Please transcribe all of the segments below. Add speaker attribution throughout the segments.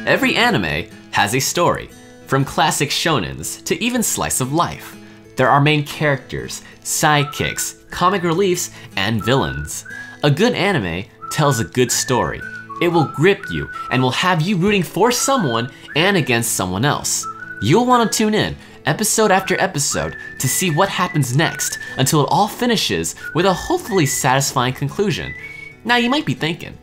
Speaker 1: Every anime has a story, from classic shonens to even slice of life. There are main characters, sidekicks, comic reliefs, and villains. A good anime tells a good story. It will grip you and will have you rooting for someone and against someone else. You'll want to tune in episode after episode to see what happens next until it all finishes with a hopefully satisfying conclusion. Now you might be thinking,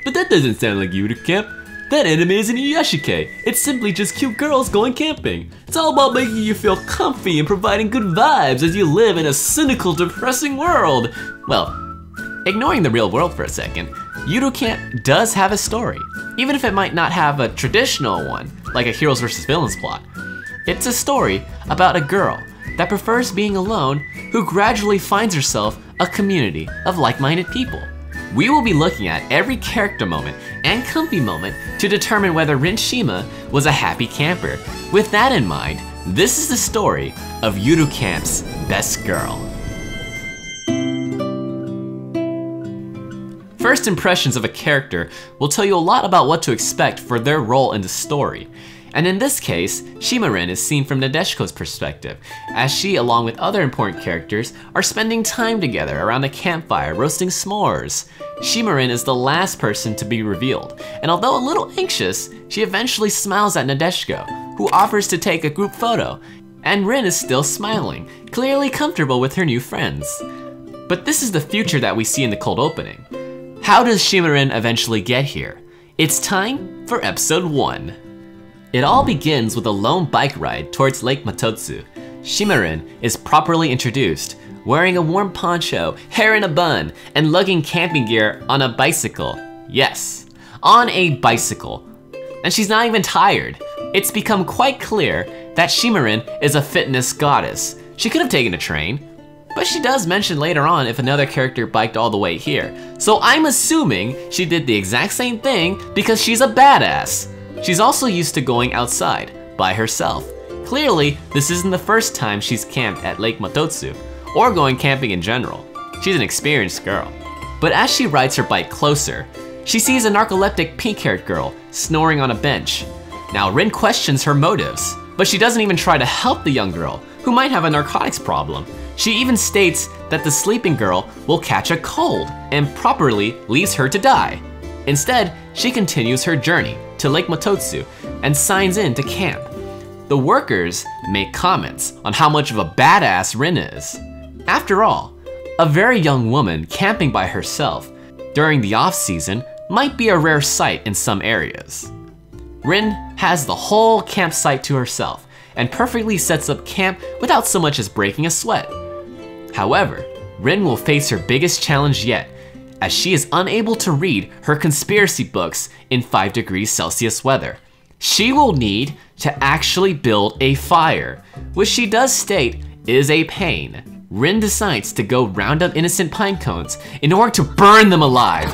Speaker 1: but that doesn't sound like Yuru Camp. That anime isn't a yashike. It's simply just cute girls going camping. It's all about making you feel comfy and providing good vibes as you live in a cynical, depressing world. Well, ignoring the real world for a second, Yuru Camp does have a story, even if it might not have a traditional one, like a heroes versus villains plot. It's a story about a girl that prefers being alone who gradually finds herself a community of like-minded people. We will be looking at every character moment and comfy moment to determine whether Rin Shima was a happy camper. With that in mind, this is the story of Yuru Camp's best girl. First impressions of a character will tell you a lot about what to expect for their role in the story. And in this case, Shima-Rin is seen from Nadeshiko's perspective, as she, along with other important characters, are spending time together around a campfire roasting s'mores. Shima-Rin is the last person to be revealed, and although a little anxious, she eventually smiles at Nadeshiko, who offers to take a group photo, and Rin is still smiling, clearly comfortable with her new friends. But this is the future that we see in the cold opening. How does Shima-Rin eventually get here? It's time for episode 1. It all begins with a lone bike ride towards Lake Matotsu. Shima-Rin is properly introduced, wearing a warm poncho, hair in a bun, and lugging camping gear on a bicycle. Yes, on a bicycle. And she's not even tired. It's become quite clear that Shima-Rin is a fitness goddess. She could have taken a train, but she does mention later on if another character biked all the way here. So I'm assuming she did the exact same thing because she's a badass. She's also used to going outside by herself. Clearly, this isn't the first time she's camped at Lake Matotsu, or going camping in general. She's an experienced girl. But as she rides her bike closer, she sees a narcoleptic pink-haired girl snoring on a bench. Now Rin questions her motives, but she doesn't even try to help the young girl, who might have a narcotics problem. She even states that the sleeping girl will catch a cold and properly leaves her to die. Instead, she continues her journey to Lake Matotsu and signs in to camp. The workers make comments on how much of a badass Rin is. After all, a very young woman camping by herself during the off-season might be a rare sight in some areas. Rin has the whole campsite to herself and perfectly sets up camp without so much as breaking a sweat. However, Rin will face her biggest challenge yet, as she is unable to read her conspiracy books in 5 degrees Celsius weather. She will need to actually build a fire, which she does state is a pain. Rin decides to go round up innocent pine cones in order to burn them alive.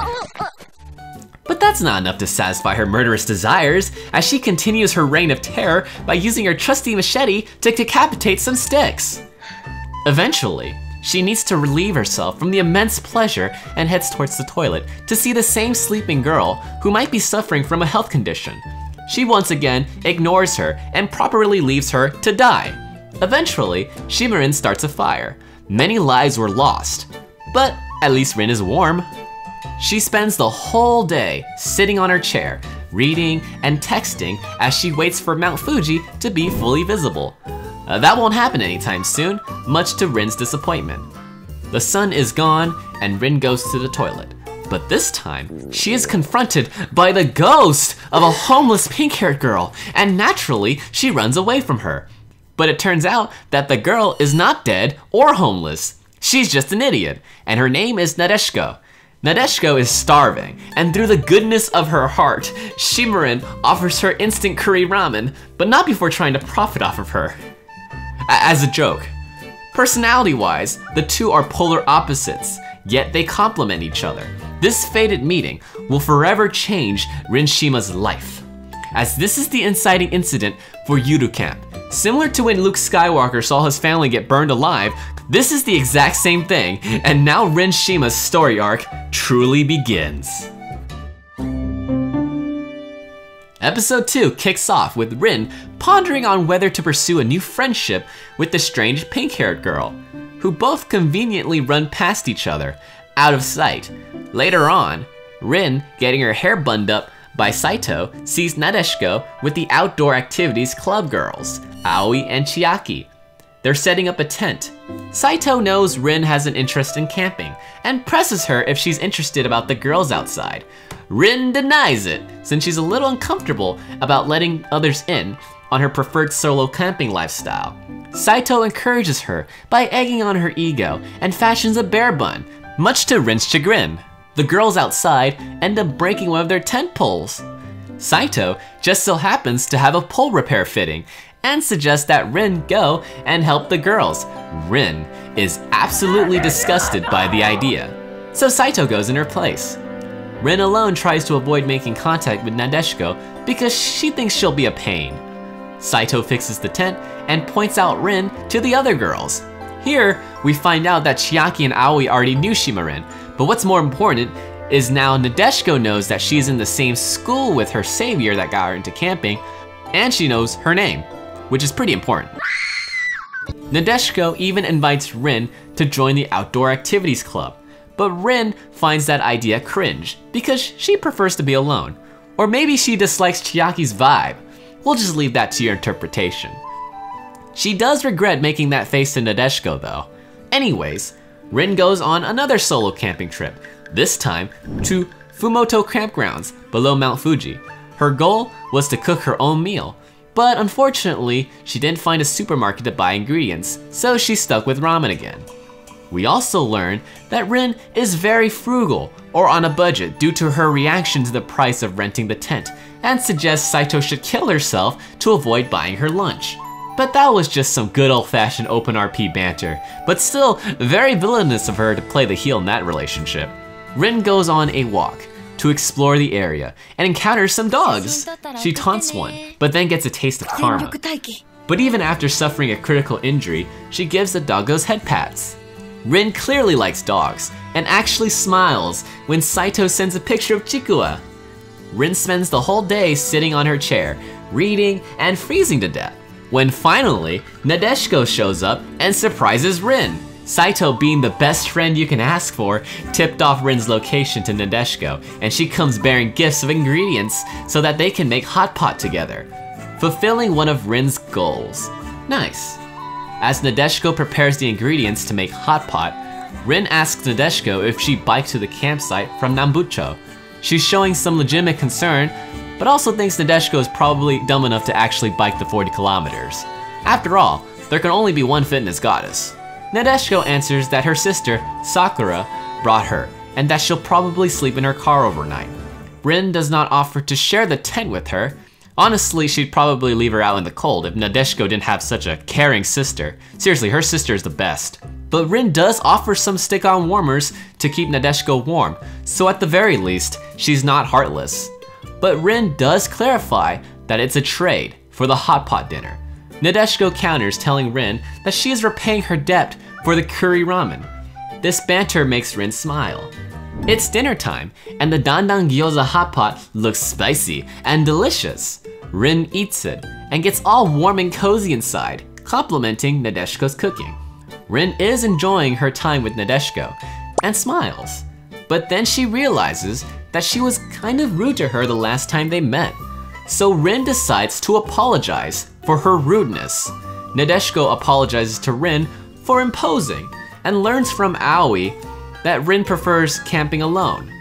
Speaker 1: But that's not enough to satisfy her murderous desires, as she continues her reign of terror by using her trusty machete to decapitate some sticks. Eventually, she needs to relieve herself from the immense pleasure and heads towards the toilet to see the same sleeping girl who might be suffering from a health condition. She once again ignores her and properly leaves her to die. Eventually, Shima-Rin starts a fire. Many lives were lost, but at least Rin is warm. She spends the whole day sitting on her chair, reading and texting as she waits for Mount Fuji to be fully visible. That won't happen anytime soon, much to Rin's disappointment. The sun is gone and Rin goes to the toilet. But this time, she is confronted by the ghost of a homeless pink-haired girl, and naturally, she runs away from her. But it turns out that the girl is not dead or homeless. She's just an idiot, and her name is Nadeshiko. Nadeshiko is starving, and through the goodness of her heart, Shima-Rin offers her instant curry ramen, but not before trying to profit off of her. As a joke. Personality-wise, the two are polar opposites, yet they complement each other. This fated meeting will forever change Rin Shima's life, as this is the inciting incident for Yuru Camp. Similar to when Luke Skywalker saw his family get burned alive, this is the exact same thing, and now Rin Shima's story arc truly begins. Episode 2 kicks off with Rin pondering on whether to pursue a new friendship with the strange pink-haired girl, who both conveniently run past each other, out of sight. Later on, Rin, getting her hair bunned up by Saito, sees Nadeshiko with the outdoor activities club girls, Aoi and Chiaki. They're setting up a tent. Saito knows Rin has an interest in camping and presses her if she's interested about the girls outside. Rin denies it, since she's a little uncomfortable about letting others in on her preferred solo camping lifestyle. Saito encourages her by egging on her ego and fashions a bear bun, much to Rin's chagrin. The girls outside end up breaking one of their tent poles. Saito just so happens to have a pole repair fitting and suggests that Rin go and help the girls. Rin is absolutely disgusted by the idea, so Saito goes in her place. Rin alone tries to avoid making contact with Nadeshiko because she thinks she'll be a pain. Saito fixes the tent and points out Rin to the other girls. Here, we find out that Chiaki and Aoi already knew Shima-Rin, but what's more important is now Nadeshiko knows that she's in the same school with her savior that got her into camping, and she knows her name, which is pretty important. Nadeshiko even invites Rin to join the outdoor activities club, but Rin finds that idea cringe because she prefers to be alone. Or maybe she dislikes Chiaki's vibe. We'll just leave that to your interpretation. She does regret making that face to Nadeshiko though. Anyways, Rin goes on another solo camping trip, this time to Fumoto campgrounds below Mount Fuji. Her goal was to cook her own meal, but unfortunately, she didn't find a supermarket to buy ingredients, so she's stuck with ramen again. We also learn that Rin is very frugal or on a budget due to her reaction to the price of renting the tent, and suggests Saito should kill herself to avoid buying her lunch. But that was just some good old-fashioned open RP banter, but still very villainous of her to play the heel in that relationship. Rin goes on a walk to explore the area and encounters some dogs. She taunts one, but then gets a taste of karma. But even after suffering a critical injury, she gives the doggos head pats. Rin clearly likes dogs and actually smiles when Saito sends a picture of Chikuwa. Rin spends the whole day sitting on her chair, reading and freezing to death, when finally Nadeshiko shows up and surprises Rin. Saito, being the best friend you can ask for, tipped off Rin's location to Nadeshiko, and she comes bearing gifts of ingredients so that they can make hot pot together, fulfilling one of Rin's goals. Nice. As Nadeshiko prepares the ingredients to make hot pot, Rin asks Nadeshiko if she biked to the campsite from Nambucho. She's showing some legitimate concern, but also thinks Nadeshiko is probably dumb enough to actually bike the 40 kilometers. After all, there can only be one fitness goddess. Nadeshiko answers that her sister, Sakura, brought her, and that she'll probably sleep in her car overnight. Rin does not offer to share the tent with her. Honestly, she'd probably leave her out in the cold if Nadeshiko didn't have such a caring sister. Seriously, her sister is the best. But Rin does offer some stick-on warmers to keep Nadeshiko warm, so at the very least, she's not heartless. But Rin does clarify that it's a trade for the hot pot dinner. Nadeshiko counters, telling Rin that she is repaying her debt for the curry ramen. This banter makes Rin smile. It's dinner time, and the dandan gyoza hot pot looks spicy and delicious. Rin eats it and gets all warm and cozy inside, complimenting Nadeshiko's cooking. Rin is enjoying her time with Nadeshiko and smiles, but then she realizes that she was kind of rude to her the last time they met. So Rin decides to apologize for her rudeness. Nadeshiko apologizes to Rin for imposing and learns from Aoi that Rin prefers camping alone.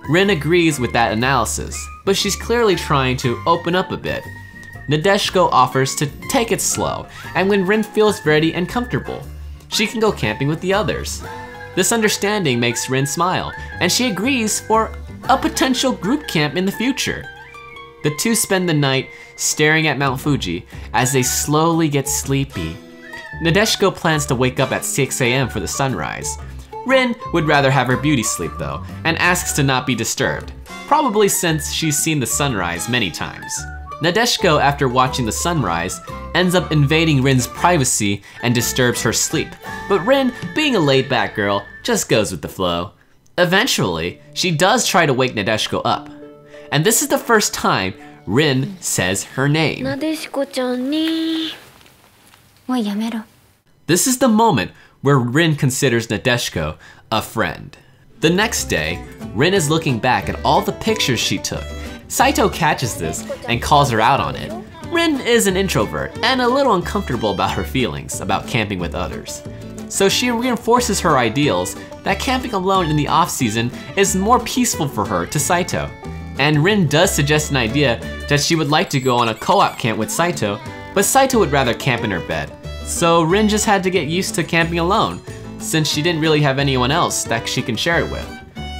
Speaker 1: Rin agrees with that analysis, but she's clearly trying to open up a bit. Nadeshiko offers to take it slow, and when Rin feels ready and comfortable, she can go camping with the others. This understanding makes Rin smile, and she agrees for a potential group camp in the future. The two spend the night staring at Mount Fuji as they slowly get sleepy. Nadeshiko plans to wake up at 6 AM for the sunrise. Rin would rather have her beauty sleep though, and asks to not be disturbed, probably since she's seen the sunrise many times. Nadeshiko, after watching the sunrise, ends up invading Rin's privacy and disturbs her sleep, but Rin, being a laid-back girl, just goes with the flow. Eventually, she does try to wake Nadeshiko up, and this is the first time Rin says her name.
Speaker 2: なでしこちゃんに。もうやめろ。
Speaker 1: This is the moment where Rin considers Nadeshiko a friend. The next day, Rin is looking back at all the pictures she took. Saito catches this and calls her out on it. Rin is an introvert and a little uncomfortable about her feelings about camping with others. So she reinforces her ideals that camping alone in the off-season is more peaceful for her to Saito. And Rin does suggest an idea that she would like to go on a co-op camp with Saito, but Saito would rather camp in her bed. So Rin just had to get used to camping alone, since she didn't really have anyone else that she can share it with.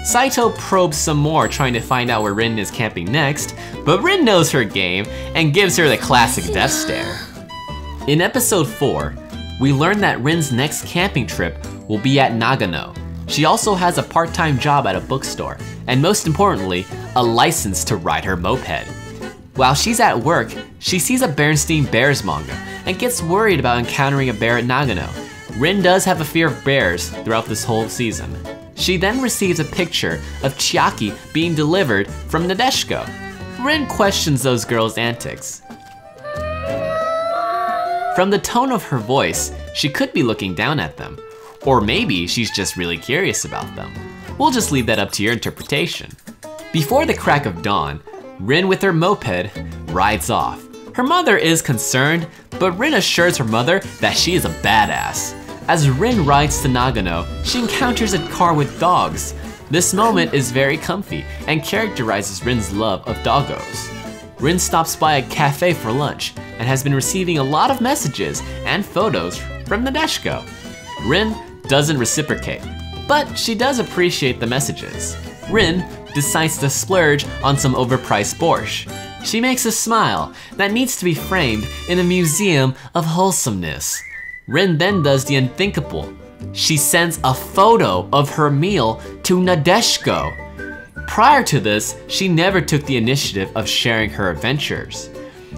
Speaker 1: Saito probes some more trying to find out where Rin is camping next, but Rin knows her game and gives her the classic death stare. In episode 4, we learn that Rin's next camping trip will be at Nagano. She also has a part-time job at a bookstore, and most importantly, a license to ride her moped. While she's at work, she sees a Bernstein Bears manga and gets worried about encountering a bear at Nagano. Rin does have a fear of bears throughout this whole season. She then receives a picture of Chiaki being delivered from Nadeshiko. Rin questions those girls' antics. From the tone of her voice, she could be looking down at them. Or maybe she's just really curious about them. We'll just leave that up to your interpretation. Before the crack of dawn, Rin with her moped rides off. Her mother is concerned, but Rin assures her mother that she is a badass. As Rin rides to Nagano, she encounters a car with dogs. This moment is very comfy and characterizes Rin's love of doggos. Rin stops by a cafe for lunch and has been receiving a lot of messages and photos from Nadeshiko. Rin doesn't reciprocate, but she does appreciate the messages. Rin decides to splurge on some overpriced borscht. She makes a smile that needs to be framed in a museum of wholesomeness. Rin then does the unthinkable. She sends a photo of her meal to Nadeshiko. Prior to this, she never took the initiative of sharing her adventures.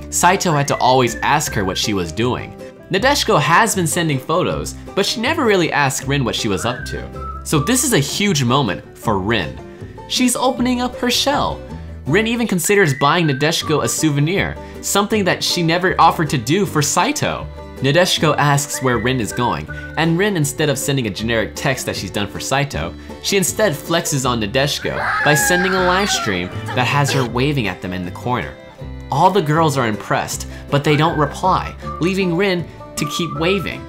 Speaker 1: Saito had to always ask her what she was doing. Nadeshiko has been sending photos, but she never really asked Rin what she was up to. So this is a huge moment for Rin. She's opening up her shell. Rin even considers buying Nadeshiko a souvenir, something that she never offered to do for Saito. Nadeshiko asks where Rin is going, and Rin, instead of sending a generic text that she's done for Saito, she instead flexes on Nadeshiko by sending a live stream that has her waving at them in the corner. All the girls are impressed, but they don't reply, leaving Rin to keep waving.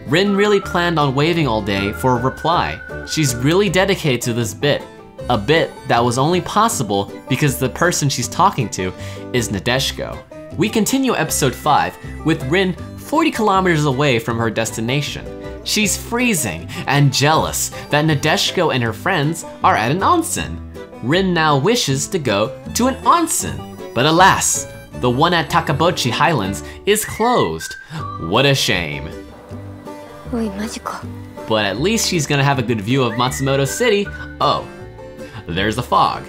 Speaker 1: Rin really planned on waving all day for a reply. She's really dedicated to this bit, a bit that was only possible because the person she's talking to is Nadeshiko. We continue episode 5 with Rin 40 kilometers away from her destination. She's freezing and jealous that Nadeshiko and her friends are at an onsen. Rin now wishes to go to an onsen, but alas, the one at Takabochi Highlands is closed. What a shame. But at least she's gonna have a good view of Matsumoto City. Oh, there's the fog.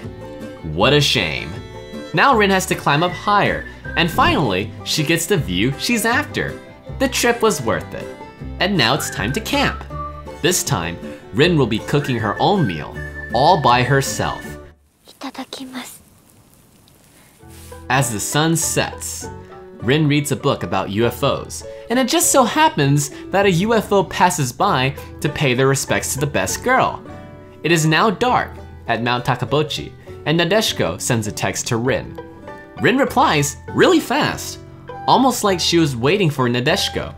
Speaker 1: What a shame. Now Rin has to climb up higher, and finally, she gets the view she's after. The trip was worth it. And now it's time to camp. This time, Rin will be cooking her own meal, all by herself. As the sun sets, Rin reads a book about UFOs, and it just so happens that a UFO passes by to pay their respects to the best girl. It is now dark at Mount Takabochi, and Nadeshiko sends a text to Rin. Rin replies really fast, almost like she was waiting for Nadeshiko.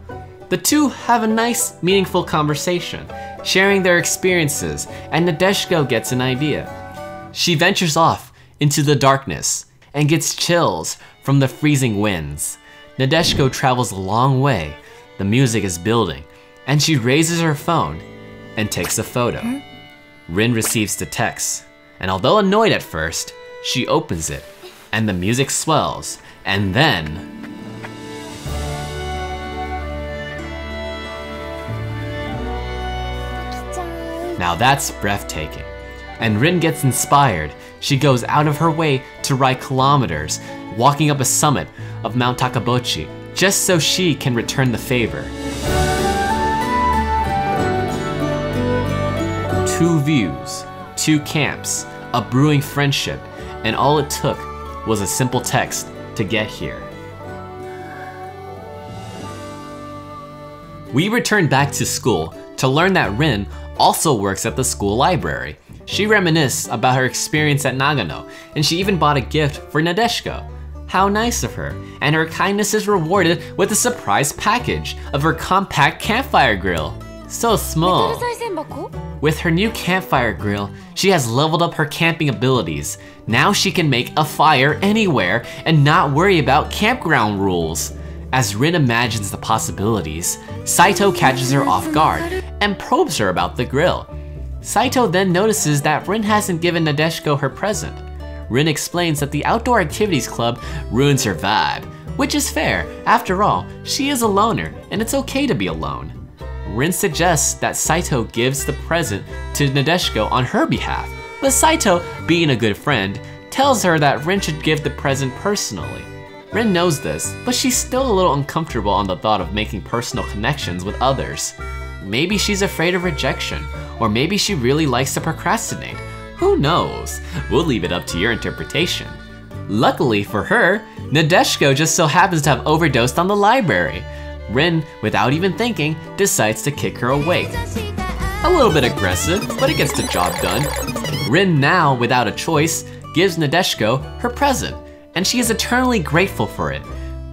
Speaker 1: The two have a nice, meaningful conversation, sharing their experiences, and Nadeshiko gets an idea. She ventures off into the darkness and gets chills from the freezing winds. Nadeshiko travels a long way, the music is building, and she raises her phone and takes a photo. Rin receives the text, and although annoyed at first, she opens it, and the music swells, and then... Now that's breathtaking. And Rin gets inspired. She goes out of her way to ride kilometers, walking up a summit of Mount Takabochi, just so she can return the favor. 2 views, 2 camps, a brewing friendship, and all it took was a simple text to get here. We return back to school to learn that Rin also works at the school library. She reminisces about her experience at Nagano, and she even bought a gift for Nadeshiko. How nice of her, and her kindness is rewarded with a surprise package of her compact campfire grill. So small. With her new campfire grill, she has leveled up her camping abilities. Now she can make a fire anywhere and not worry about campground rules. As Rin imagines the possibilities, Saito catches her off guard and probes her about the grill. Saito then notices that Rin hasn't given Nadeshiko her present. Rin explains that the outdoor activities club ruins her vibe, which is fair. After all, she is a loner and it's okay to be alone. Rin suggests that Saito gives the present to Nadeshiko on her behalf, but Saito, being a good friend, tells her that Rin should give the present personally. Rin knows this, but she's still a little uncomfortable on the thought of making personal connections with others. Maybe she's afraid of rejection, or maybe she really likes to procrastinate. Who knows? We'll leave it up to your interpretation. Luckily for her, Nadeshiko just so happens to have overdosed on the library. Rin, without even thinking, decides to kick her awake. A little bit aggressive, but it gets the job done. Rin now, without a choice, gives Nadeshiko her present, and she is eternally grateful for it.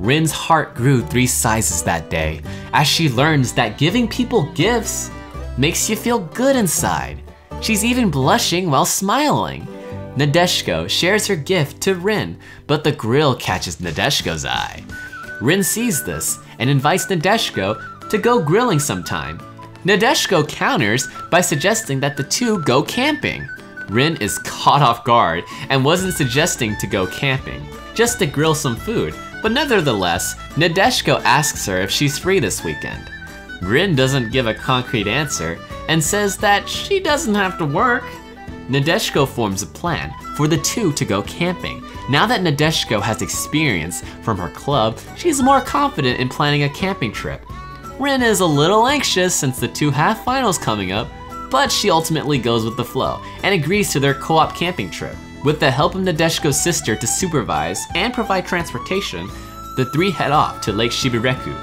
Speaker 1: Rin's heart grew 3 sizes that day, as she learns that giving people gifts makes you feel good inside. She's even blushing while smiling. Nadeshiko shares her gift to Rin, but the grill catches Nadeshiko's eye. Rin sees this and invites Nadeshiko to go grilling sometime. Nadeshiko counters by suggesting that the two go camping. Rin is caught off guard and wasn't suggesting to go camping, just to grill some food, but nevertheless, Nadeshiko asks her if she's free this weekend. Rin doesn't give a concrete answer and says that she doesn't have to work. Nadeshiko forms a plan for the two to go camping. Now that Nadeshiko has experience from her club, she's more confident in planning a camping trip. Rin is a little anxious since the two have finals coming up, but she ultimately goes with the flow and agrees to their co-op camping trip. With the help of Nadeshiko's sister to supervise and provide transportation, the three head off to Lake Shibureku.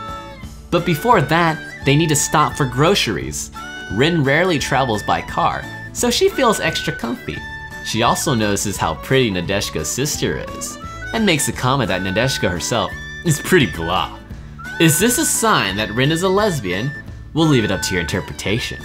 Speaker 1: But before that, they need to stop for groceries. Rin rarely travels by car, so she feels extra comfy. She also notices how pretty Nadeshiko's sister is, and makes a comment that Nadeshiko herself is pretty blah. Is this a sign that Rin is a lesbian? We'll leave it up to your interpretation.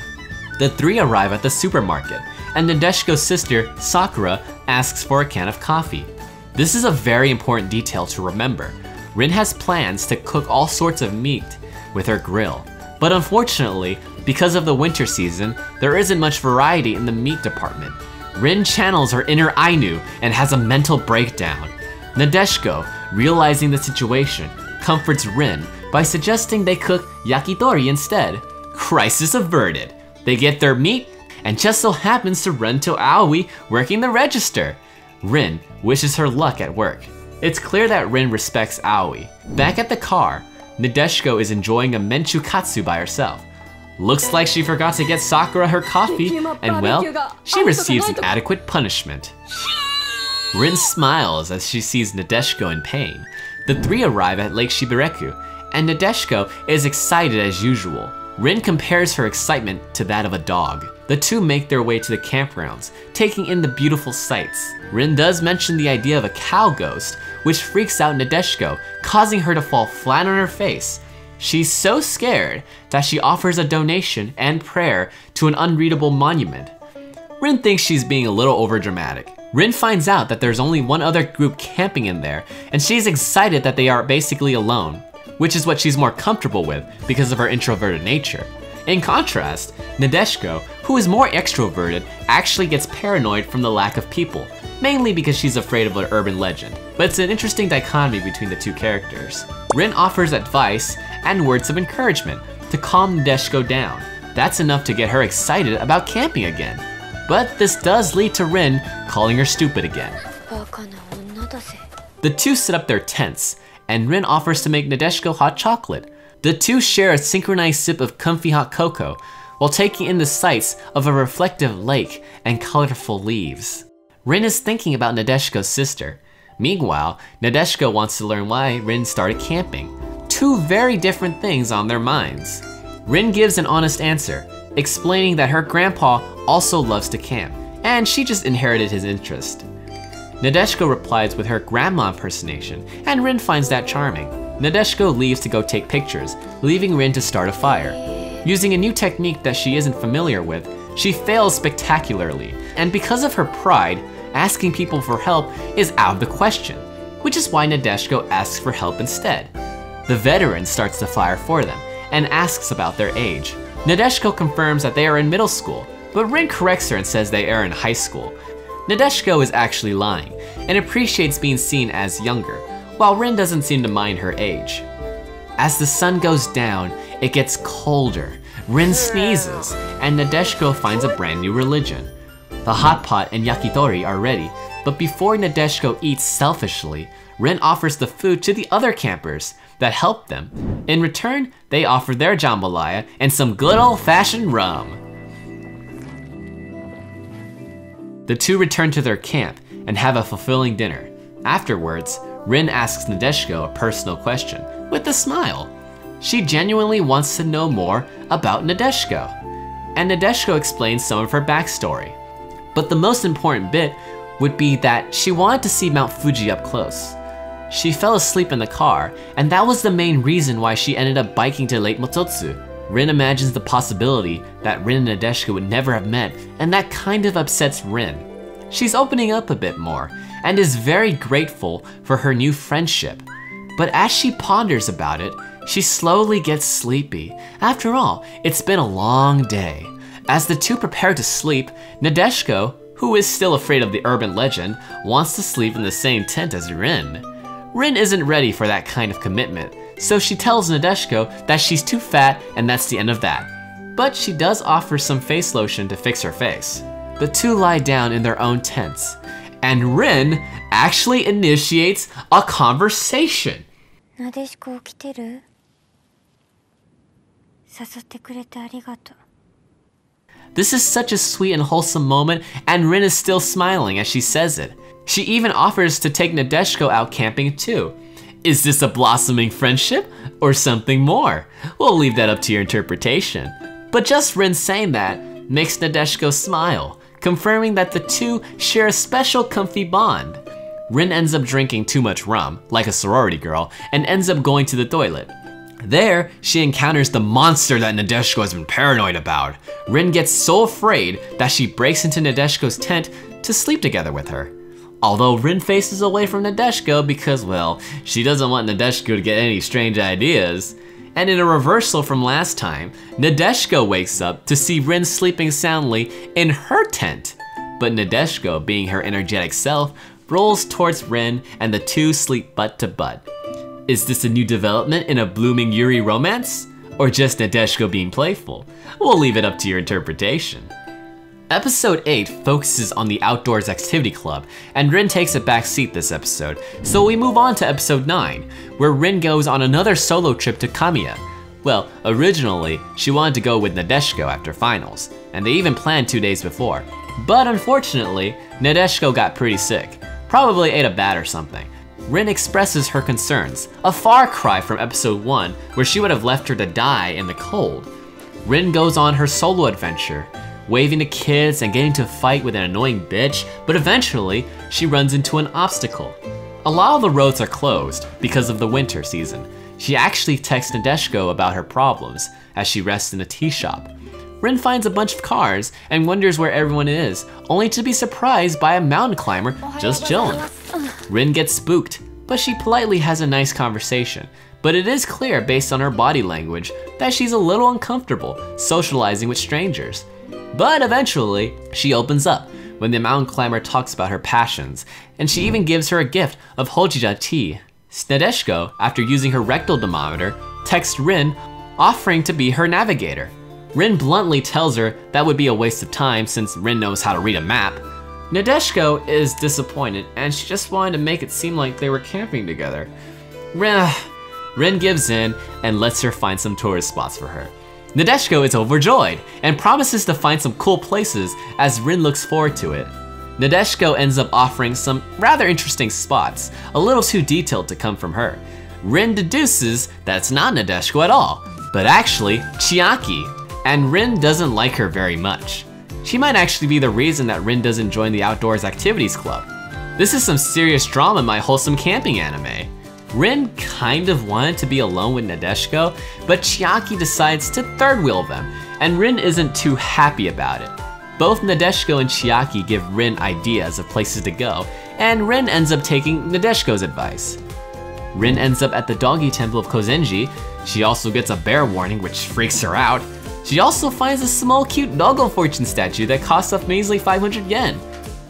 Speaker 1: The three arrive at the supermarket, and Nadeshiko's sister, Sakura, asks for a can of coffee. This is a very important detail to remember. Rin has plans to cook all sorts of meat with her grill, but unfortunately, because of the winter season, there isn't much variety in the meat department. Rin channels her inner Ainu and has a mental breakdown. Nadeshiko, realizing the situation, comforts Rin by suggesting they cook yakitori instead. Crisis averted. They get their meat and just so happens to run into Aoi working the register. Rin wishes her luck at work. It's clear that Rin respects Aoi. Back at the car, Nadeshiko is enjoying a menchukatsu by herself. Looks like she forgot to get Sakura her coffee, and well, she receives an adequate punishment. Rin smiles as she sees Nadeshiko in pain. The three arrive at Lake Shibureku, and Nadeshiko is excited as usual. Rin compares her excitement to that of a dog. The two make their way to the campgrounds, taking in the beautiful sights. Rin does mention the idea of a cow ghost, which freaks out Nadeshiko, causing her to fall flat on her face. She's so scared that she offers a donation and prayer to an unreadable monument. Rin thinks she's being a little overdramatic. Rin finds out that there's only one other group camping in there, and she's excited that they are basically alone, which is what she's more comfortable with because of her introverted nature. In contrast, Nadeshiko, who is more extroverted, actually gets paranoid from the lack of people, mainly because she's afraid of an urban legend. But it's an interesting dichotomy between the two characters. Rin offers advice and words of encouragement to calm Nadeshiko down. That's enough to get her excited about camping again. But this does lead to Rin calling her stupid again. The two set up their tents, and Rin offers to make Nadeshiko hot chocolate. The two share a synchronized sip of comfy hot cocoa, while taking in the sights of a reflective lake and colorful leaves. Rin is thinking about Nadeshiko's sister. Meanwhile, Nadeshiko wants to learn why Rin started camping. Two very different things on their minds. Rin gives an honest answer, explaining that her grandpa also loves to camp, and she just inherited his interest. Nadeshiko replies with her grandma impersonation, and Rin finds that charming. Nadeshiko leaves to go take pictures, leaving Rin to start a fire. Using a new technique that she isn't familiar with, she fails spectacularly, and because of her pride, asking people for help is out of the question, which is why Nadeshiko asks for help instead. The veteran starts the fire for them, and asks about their age. Nadeshiko confirms that they are in middle school, but Rin corrects her and says they are in high school. Nadeshiko is actually lying, and appreciates being seen as younger, while Rin doesn't seem to mind her age. As the sun goes down, it gets colder. Rin sneezes, and Nadeshiko finds a brand new religion. The hot pot and yakitori are ready, but before Nadeshiko eats selfishly, Rin offers the food to the other campers that help them. In return, they offer their jambalaya and some good old-fashioned rum. The two return to their camp and have a fulfilling dinner. Afterwards, Rin asks Nadeshiko a personal question with a smile. She genuinely wants to know more about Nadeshiko, and Nadeshiko explains some of her backstory. But the most important bit would be that she wanted to see Mount Fuji up close. She fell asleep in the car, and that was the main reason why she ended up biking to Lake Mototsu. Rin imagines the possibility that Rin and Nadeshiko would never have met, and that kind of upsets Rin. She's opening up a bit more, and is very grateful for her new friendship. But as she ponders about it, she slowly gets sleepy. After all, it's been a long day. As the two prepare to sleep, Nadeshiko, who is still afraid of the urban legend, wants to sleep in the same tent as Rin. Rin isn't ready for that kind of commitment, so she tells Nadeshiko that she's too fat and that's the end of that. But she does offer some face lotion to fix her face. The two lie down in their own tents, and Rin actually initiates a conversation.
Speaker 2: なでしこ起きてる？誘ってくれてありがとう。
Speaker 1: This is such a sweet and wholesome moment, and Rin is still smiling as she says it. She even offers to take Nadeshiko out camping too. Is this a blossoming friendship or something more? We'll leave that up to your interpretation. But just Rin saying that makes Nadeshiko smile, confirming that the two share a special comfy bond. Rin ends up drinking too much rum, like a sorority girl, and ends up going to the toilet. There, she encounters the monster that Nadeshiko has been paranoid about. Rin gets so afraid that she breaks into Nadeshiko's tent to sleep together with her. Although Rin faces away from Nadeshiko because, well, she doesn't want Nadeshiko to get any strange ideas. And in a reversal from last time, Nadeshiko wakes up to see Rin sleeping soundly in her tent. But Nadeshiko, being her energetic self, rolls towards Rin and the two sleep butt to butt. Is this a new development in a blooming Yuri romance? Or just Nadeshiko being playful? We'll leave it up to your interpretation. Episode 8 focuses on the Outdoors Activity Club, and Rin takes a back seat this episode, so we move on to episode 9, where Rin goes on another solo trip to Kamiya. Well, originally, she wanted to go with Nadeshiko after finals, and they even planned 2 days before. But unfortunately, Nadeshiko got pretty sick, probably ate a bat or something. Rin expresses her concerns, a far cry from episode 1, where she would have left her to die in the cold. Rin goes on her solo adventure, waving to kids and getting to a fight with an annoying bitch, but eventually, she runs into an obstacle. A lot of the roads are closed because of the winter season. She actually texts Nadeshiko about her problems as she rests in a tea shop. Rin finds a bunch of cars and wonders where everyone is, only to be surprised by a mountain climber just chilling. Rin gets spooked, but she politely has a nice conversation. But it is clear based on her body language that she's a little uncomfortable socializing with strangers. But eventually, she opens up when the mountain climber talks about her passions, and she even gives her a gift of Hojija tea. Nadeshiko, after using her rectal thermometer, texts Rin, offering to be her navigator. Rin bluntly tells her that would be a waste of time since Rin knows how to read a map. Nadeshiko is disappointed, and she just wanted to make it seem like they were camping together. Rin gives in and lets her find some tourist spots for her. Nadeshiko is overjoyed and promises to find some cool places as Rin looks forward to it. Nadeshiko ends up offering some rather interesting spots, a little too detailed to come from her. Rin deduces that it's not Nadeshiko at all, but actually Chiaki, and Rin doesn't like her very much. She might actually be the reason that Rin doesn't join the Outdoors Activities Club. This is some serious drama in my wholesome camping anime. Rin kind of wanted to be alone with Nadeshiko, but Chiaki decides to third wheel them, and Rin isn't too happy about it. Both Nadeshiko and Chiaki give Rin ideas of places to go, and Rin ends up taking Nadeshiko's advice. Rin ends up at the doggy temple of Kozenji. She also gets a bear warning, which freaks her out. She also finds a small cute doggo fortune statue that costs a measly 500 yen.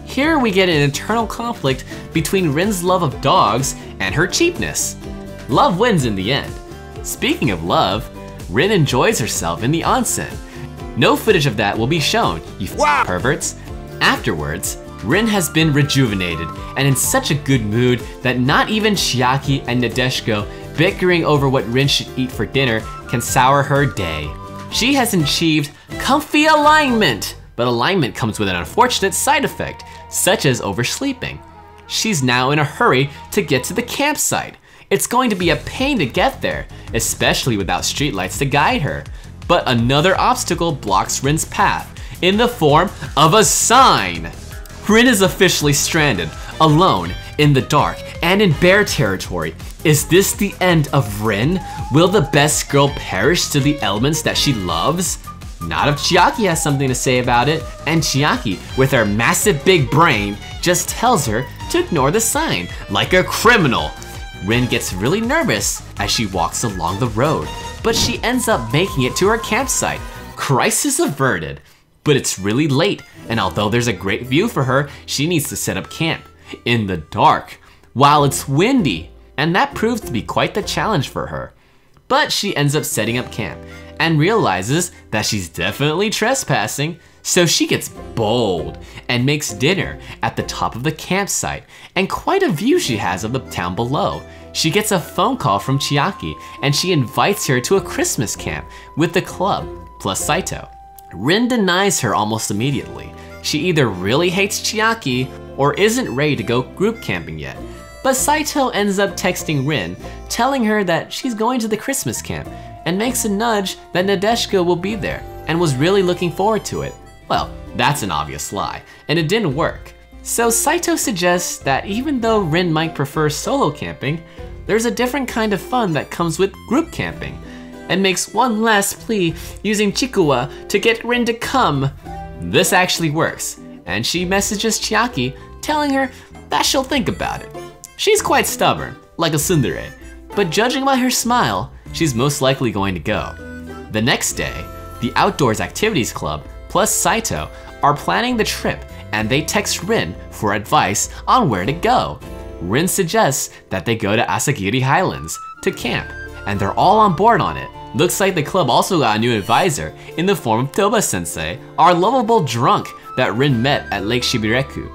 Speaker 1: Here we get an internal conflict between Rin's love of dogs and her cheapness. Love wins in the end. Speaking of love, Rin enjoys herself in the onsen. No footage of that will be shown, you perverts. Afterwards, Rin has been rejuvenated and in such a good mood that not even Chiaki and Nadeshiko bickering over what Rin should eat for dinner can sour her day. She has achieved comfy alignment, but alignment comes with an unfortunate side effect, such as oversleeping. She's now in a hurry to get to the campsite. It's going to be a pain to get there, especially without streetlights to guide her. But another obstacle blocks Rin's path, in the form of a sign. Rin is officially stranded, alone, in the dark, and in bear territory. Is this the end of Rin? Will the best girl perish to the elements that she loves? Not if Chiaki has something to say about it, and Chiaki, with her massive big brain, just tells her to ignore the sign, like a criminal. Rin gets really nervous as she walks along the road, but she ends up making it to her campsite. Crisis averted. But it's really late, and although there's a great view for her, she needs to set up camp in the dark, while it's windy, and that proves to be quite the challenge for her. But she ends up setting up camp, and realizes that she's definitely trespassing, so she gets bold and makes dinner at the top of the campsite, and quite a view she has of the town below. She gets a phone call from Chiaki, and she invites her to a Christmas camp with the club, plus Saito. Rin denies her almost immediately. She either really hates Chiaki or isn't ready to go group camping yet. But Saito ends up texting Rin, telling her that she's going to the Christmas camp, and makes a nudge that Nadeshiko will be there and was really looking forward to it. Well, that's an obvious lie, and it didn't work. So Saito suggests that even though Rin might prefer solo camping, there's a different kind of fun that comes with group camping, and makes one last plea using Chikuwa to get Rin to come. This actually works, and she messages Chiaki telling her that she'll think about it. She's quite stubborn, like a tsundere, but judging by her smile, she's most likely going to go. The next day, the Outdoors Activities Club plus Saito are planning the trip, and they text Rin for advice on where to go. Rin suggests that they go to Asagiri Highlands to camp, and they're all on board on it. Looks like the club also got a new advisor in the form of Toba-sensei, our lovable drunk that Rin met at Lake Shibireku.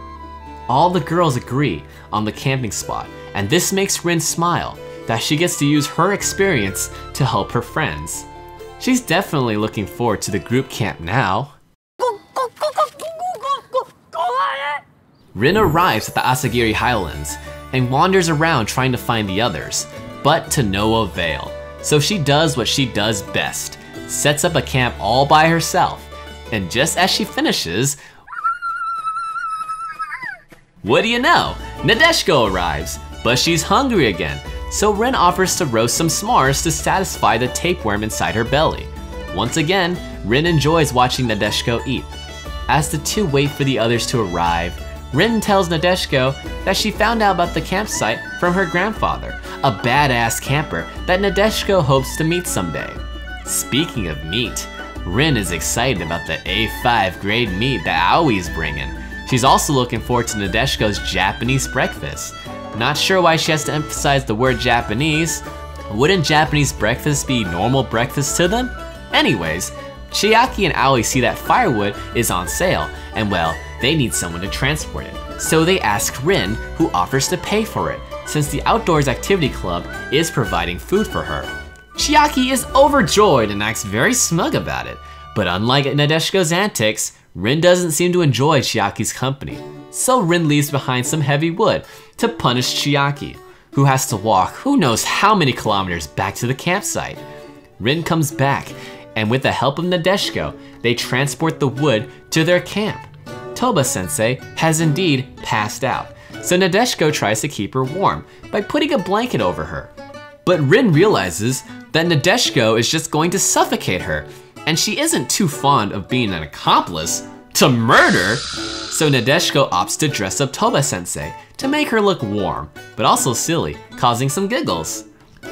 Speaker 1: All the girls agree on the camping spot, and this makes Rin smile that she gets to use her experience to help her friends. She's definitely looking forward to the group camp now. Rin arrives at the Asagiri Highlands and wanders around trying to find the others, but to no avail. So she does what she does best, sets up a camp all by herself, and just as she finishes, what do you know? Nadeshiko arrives, but she's hungry again, so Rin offers to roast some s'mores to satisfy the tapeworm inside her belly. Once again, Rin enjoys watching Nadeshiko eat. As the two wait for the others to arrive, Rin tells Nadeshiko that she found out about the campsite from her grandfather, a badass camper that Nadeshiko hopes to meet someday. Speaking of meat, Rin is excited about the A5 grade meat that Aoi's bringing. She's also looking forward to Nadeshiko's Japanese breakfast. Not sure why she has to emphasize the word Japanese. Wouldn't Japanese breakfast be normal breakfast to them? Anyways, Chiaki and Aoi see that firewood is on sale, and well, they need someone to transport it. So they ask Rin, who offers to pay for it, since the Outdoors Activity Club is providing food for her. Chiaki is overjoyed and acts very smug about it, but unlike Nadeshiko's antics, Rin doesn't seem to enjoy Chiaki's company. so Rin leaves behind some heavy wood to punish Chiaki, who has to walk who knows how many kilometers back to the campsite. Rin comes back, and with the help of Nadeshiko, they transport the wood to their camp. Toba-sensei has indeed passed out, so Nadeshiko tries to keep her warm by putting a blanket over her. But Rin realizes that Nadeshiko is just going to suffocate her, and she isn't too fond of being an accomplice to murder, so Nadeshiko opts to dress up Toba-sensei to make her look warm, but also silly, causing some giggles.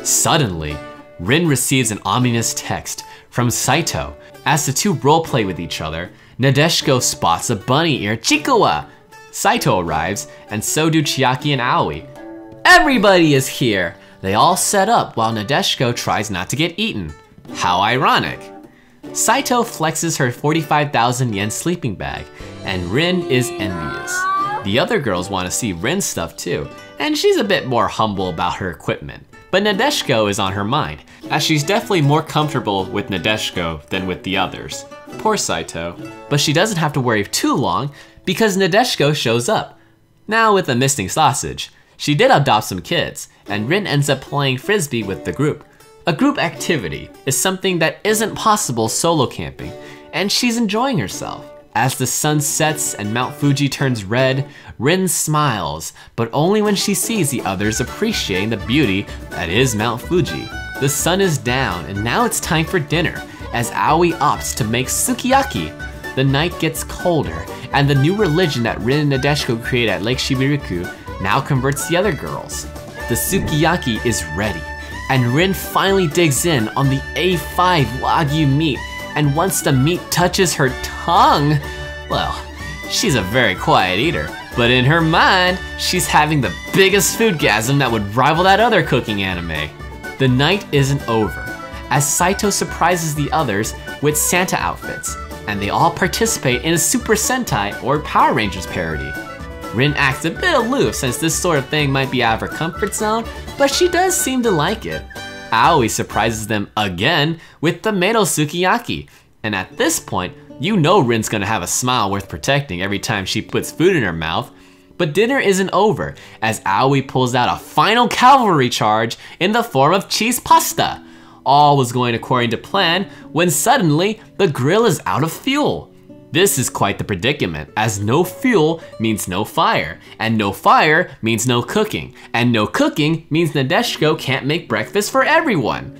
Speaker 1: Suddenly, Rin receives an ominous text from Saito. As the two roleplay with each other, Nadeshiko spots a bunny ear Chikawa. Saito arrives, and so do Chiaki and Aoi. Everybody is here! They all set up while Nadeshiko tries not to get eaten. How ironic. Saito flexes her 45,000 yen sleeping bag, and Rin is envious. The other girls want to see Rin's stuff too, and she's a bit more humble about her equipment. But Nadeshiko is on her mind, as she's definitely more comfortable with Nadeshiko than with the others. Poor Saito. But she doesn't have to worry too long, because Nadeshiko shows up. Now with a missing sausage. She did adopt some kids, and Rin ends up playing frisbee with the group. A group activity is something that isn't possible solo camping, and she's enjoying herself. As the sun sets and Mount Fuji turns red, Rin smiles, but only when she sees the others appreciating the beauty that is Mount Fuji. The sun is down, and now it's time for dinner, as Aoi opts to make sukiyaki. The night gets colder, and the new religion that Rin and Nadeshiko created at Lake Shibiriku now converts the other girls. The sukiyaki is ready, and Rin finally digs in on the A5 Wagyu meat, and once the meat touches her tongue, well, she's a very quiet eater, but in her mind, she's having the biggest foodgasm that would rival that other cooking anime. The night isn't over, as Saito surprises the others with Santa outfits, and they all participate in a Super Sentai or Power Rangers parody. Rin acts a bit aloof since this sort of thing might be out of her comfort zone, but she does seem to like it. Aoi surprises them again with tomato sukiyaki, and at this point, you know Rin's gonna have a smile worth protecting every time she puts food in her mouth. But dinner isn't over, as Aoi pulls out a final cavalry charge in the form of cheese pasta. All was going according to plan when suddenly the grill is out of fuel. This is quite the predicament, as no fuel means no fire, and no fire means no cooking, and no cooking means Nadeshiko can't make breakfast for everyone.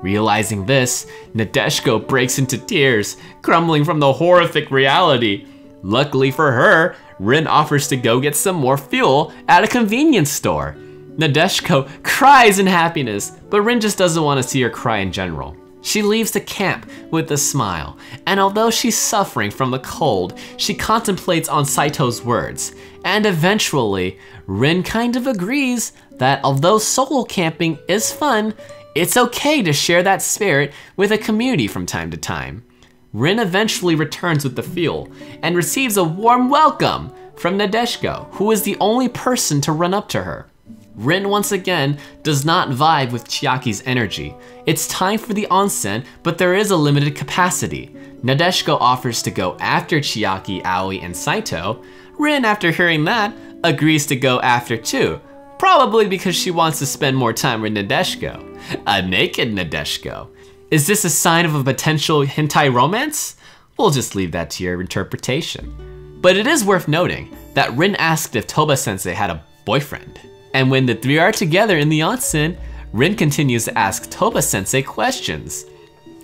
Speaker 1: Realizing this, Nadeshiko breaks into tears, crumbling from the horrific reality. Luckily for her, Rin offers to go get some more fuel at a convenience store. Nadeshiko cries in happiness, but Rin just doesn't want to see her cry in general. She leaves the camp with a smile, and although she's suffering from the cold, she contemplates on Saito's words, and eventually, Rin kind of agrees that although solo camping is fun, it's okay to share that spirit with a community from time to time. Rin eventually returns with the fuel, and receives a warm welcome from Nadeshiko, who is the only person to run up to her. Rin once again does not vibe with Chiaki's energy. It's time for the onsen, but there is a limited capacity. Nadeshiko offers to go after Chiaki, Aoi, and Saito. Rin, after hearing that, agrees to go after too, probably because she wants to spend more time with Nadeshiko. A naked Nadeshiko. Is this a sign of a potential hentai romance? We'll just leave that to your interpretation. But it is worth noting that Rin asked if Toba-sensei had a boyfriend. And when the three are together in the onsen, Rin continues to ask Toba-sensei questions.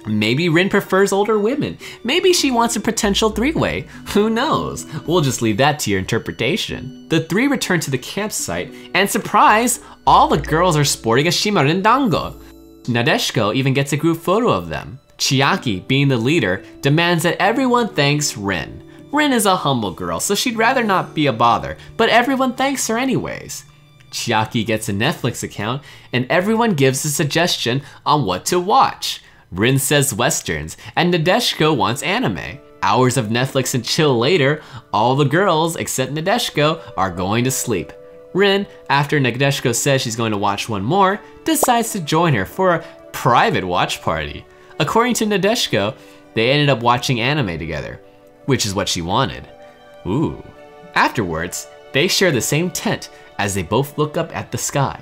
Speaker 1: Maybe Rin prefers older women. Maybe she wants a potential three-way. Who knows? We'll just leave that to your interpretation. The three return to the campsite, and surprise, all the girls are sporting a Shimarin dango. Nadeshiko even gets a group photo of them. Chiaki, being the leader, demands that everyone thanks Rin. Rin is a humble girl, so she'd rather not be a bother, but everyone thanks her anyways. Chiaki gets a Netflix account, and everyone gives a suggestion on what to watch. Rin says westerns, and Nadeshiko wants anime. Hours of Netflix and chill later, all the girls, except Nadeshiko, are going to sleep. Rin, after Nadeshiko says she's going to watch one more, decides to join her for a private watch party. According to Nadeshiko, they ended up watching anime together, which is what she wanted. Ooh. Afterwards, they share the same tent as they both look up at the sky.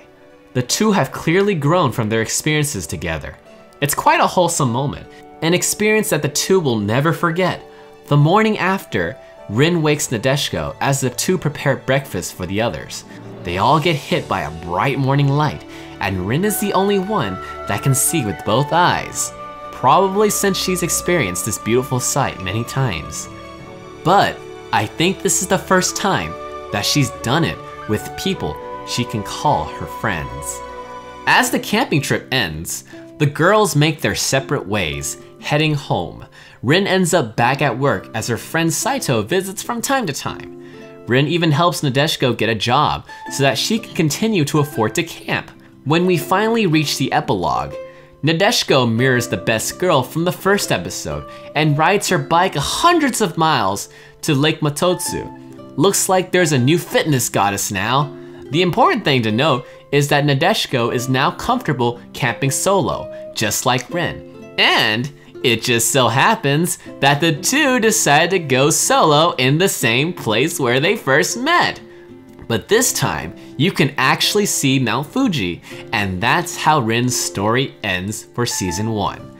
Speaker 1: The two have clearly grown from their experiences together. It's quite a wholesome moment, an experience that the two will never forget. The morning after, Rin wakes Nadeshiko as the two prepare breakfast for the others. They all get hit by a bright morning light, and Rin is the only one that can see with both eyes, probably since she's experienced this beautiful sight many times. But I think this is the first time that she's done it with people she can call her friends. As the camping trip ends, the girls make their separate ways, heading home. Rin ends up back at work as her friend Saito visits from time to time. Rin even helps Nadeshiko get a job so that she can continue to afford to camp. When we finally reach the epilogue, Nadeshiko mirrors the best girl from the first episode and rides her bike hundreds of miles to Lake Matotsu. Looks like there's a new fitness goddess now. The important thing to note is that Nadeshiko is now comfortable camping solo, just like Rin. And it just so happens that the two decided to go solo in the same place where they first met. But this time, you can actually see Mount Fuji, and that's how Rin's story ends for season 1.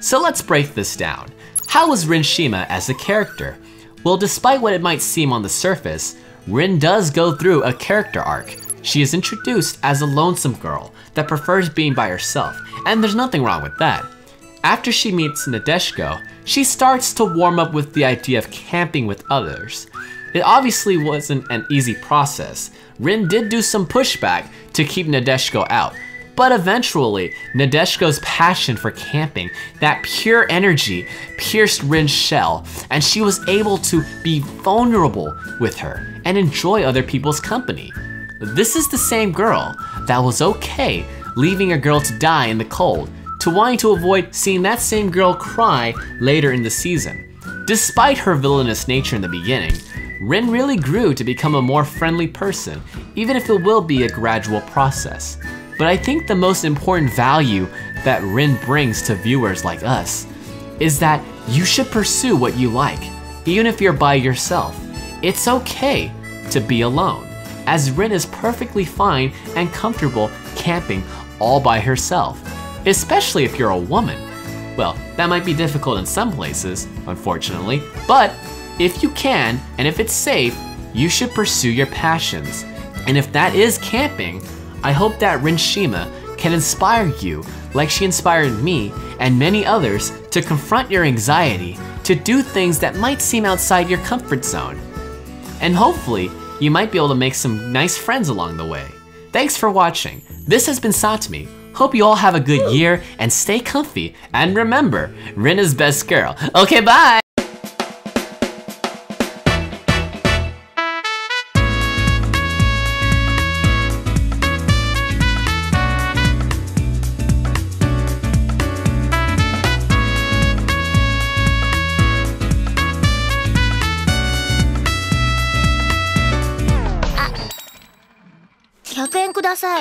Speaker 1: So let's break this down. How was Rin Shima as a character? Well, despite what it might seem on the surface, Rin does go through a character arc. She is introduced as a lonesome girl that prefers being by herself, and there's nothing wrong with that. After she meets Nadeshiko, she starts to warm up with the idea of camping with others. It obviously wasn't an easy process. Rin did do some pushback to keep Nadeshiko out, but eventually, Nadeshiko's passion for camping, that pure energy, pierced Rin's shell, and she was able to be vulnerable with her and enjoy other people's company. This is the same girl that was okay leaving a girl to die in the cold, to wanting to avoid seeing that same girl cry later in the season. Despite her villainous nature in the beginning, Rin really grew to become a more friendly person, even if it will be a gradual process. But I think the most important value that Rin brings to viewers like us is that you should pursue what you like, even if you're by yourself. It's okay to be alone, as Rin is perfectly fine and comfortable camping all by herself, especially if you're a woman. Well, that might be difficult in some places, unfortunately, but if you can, and if it's safe, you should pursue your passions. And if that is camping, I hope that Rin Shima can inspire you like she inspired me and many others to confront your anxiety, to do things that might seem outside your comfort zone. And hopefully, you might be able to make some nice friends along the way. Thanks for watching. This has been Satumi. Hope you all have a good year and stay comfy. And remember, Rin is best girl. Okay, bye!
Speaker 2: $100ください。